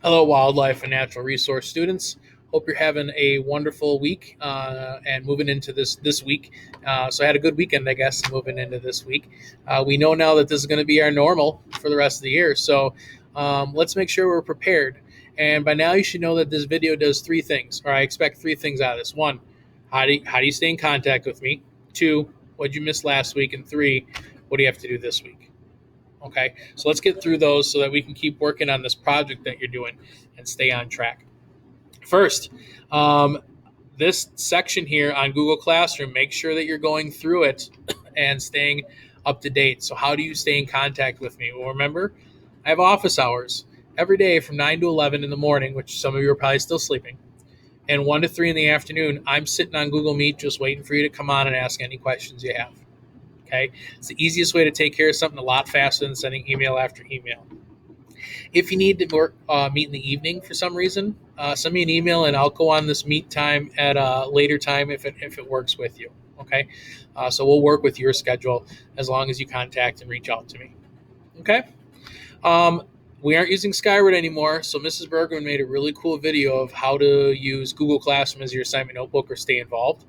Hello, wildlife and natural resource students. Hope you're having a wonderful week and moving into this week. So I had a good weekend, I guess, moving into this week. We know now that this is going to be our normal for the rest of the year. So let's make sure we're prepared. And by now, you should know that this video does three things, or I expect three things out of this. One, how do you stay in contact with me? Two, what did you miss last week? And three, what do you have to do this week? Okay, so let's get through those so that we can keep working on this project that you're doing and stay on track. First, this section here on Google Classroom, make sure that you're going through it and staying up to date. So, how do you stay in contact with me? Well, remember, I have office hours every day from 9 to 11 in the morning, which some of you are probably still sleeping, and 1 to 3 in the afternoon. I'm sitting on Google Meet just waiting for you to come on and ask any questions you have. Okay, it's the easiest way to take care of something a lot faster than sending email after email. If you need to meet in the evening for some reason, send me an email and I'll go on this meet time at a later time if it works with you. Okay, so we'll work with your schedule as long as you contact and reach out to me. Okay. We aren't using Skyward anymore, so Mrs. Bergman made a really cool video of how to use Google Classroom as your assignment notebook or stay involved.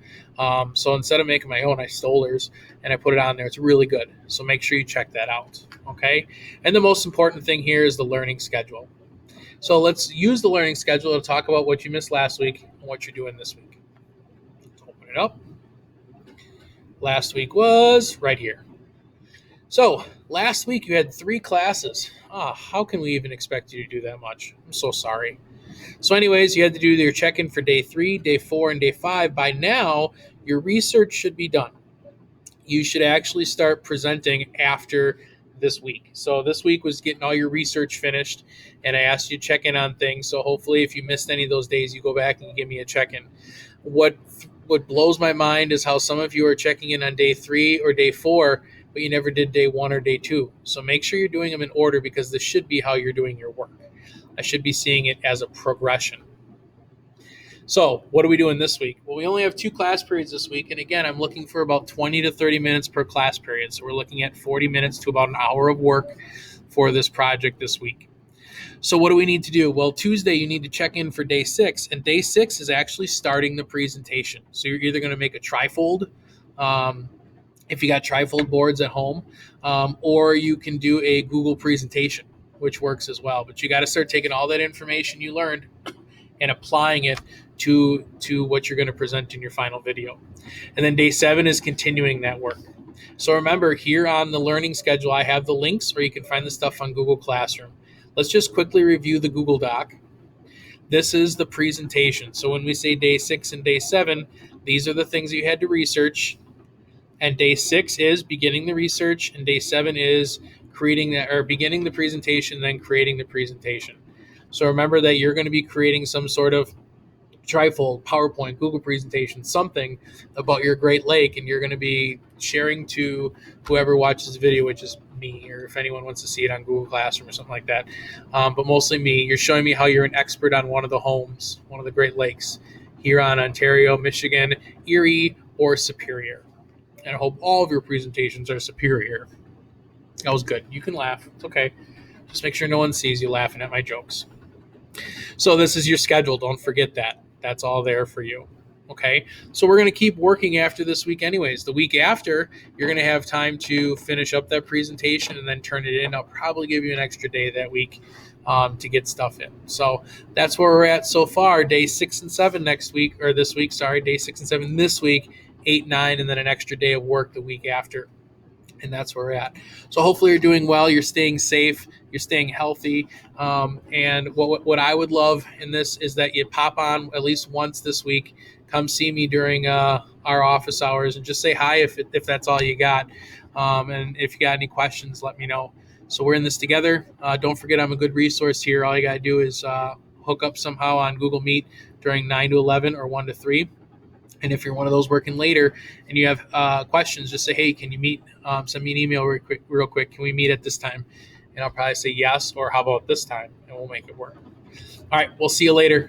So instead of making my own, I stole hers and I put it on there. It's really good, so make sure you check that out, okay? And the most important thing here is the learning schedule. So let's use the learning schedule to talk about what you missed last week and what you're doing this week. Let's open it up. Last week was right here. So last week you had 3 classes. How can we even expect you to do that much? I'm so sorry. So anyways, you had to do your check-in for day 3, day 4, and day 5. By now, your research should be done. You should actually start presenting after this week. So this week was getting all your research finished, and I asked you to check in on things. So hopefully if you missed any of those days, you go back and give me a check-in. What blows my mind is how some of you are checking in on day 3 or day 4, but you never did day 1 or day 2. So make sure you're doing them in order because this should be how you're doing your work. I should be seeing it as a progression. So what are we doing this week? Well, we only have 2 class periods this week. And again, I'm looking for about 20 to 30 minutes per class period. So we're looking at 40 minutes to about an hour of work for this project this week. So what do we need to do? Well, Tuesday, you need to check in for day 6. And day 6 is actually starting the presentation. So you're either going to make a trifold, if you got trifold boards at home, or you can do a Google presentation, which works as well. But you got to start taking all that information you learned and applying it to what you're going to present in your final video. And then day 7 is continuing that work. So remember, here on the learning schedule, I have the links, or you can find the stuff on Google Classroom. Let's just quickly review the Google Doc. This is the presentation. So when we say day 6 and day 7, these are the things you had to research. And day 6 is beginning the research, and day 7 is beginning the presentation, then creating the presentation. So remember that you're going to be creating some sort of trifold, PowerPoint, Google presentation, something about your Great Lake, and you're going to be sharing to whoever watches the video, which is me, or if anyone wants to see it on Google Classroom or something like that. But mostly me. You're showing me how you're an expert on one of the homes, one of the Great Lakes, here on Ontario, Michigan, Erie, or Superior. And I hope all of your presentations are superior. That was good. You can laugh. It's okay. Just make sure no one sees you laughing at my jokes. So this is your schedule. Don't forget that. That's all there for you. Okay? So we're going to keep working after this week anyways. The week after, you're going to have time to finish up that presentation and then turn it in. I'll probably give you an extra day that week to get stuff in. So that's where we're at so far. Day 6 and 7 next week, or this week, sorry. Day 6 and 7 this week. 8, 9, and then an extra day of work the week after. And that's where we're at. So hopefully you're doing well. You're staying safe. You're staying healthy. And what I would love in this is that you pop on at least once this week. Come see me during our office hours and just say hi if that's all you got. And if you got any questions, let me know. So we're in this together. Don't forget I'm a good resource here. All you got to do is hook up somehow on Google Meet during 9 to 11 or 1 to 3. And if you're one of those working later and you have questions, just say, hey, can you meet? Send me an email real quick. Can we meet at this time? And I'll probably say yes, or how about this time? And we'll make it work. All right, we'll see you later.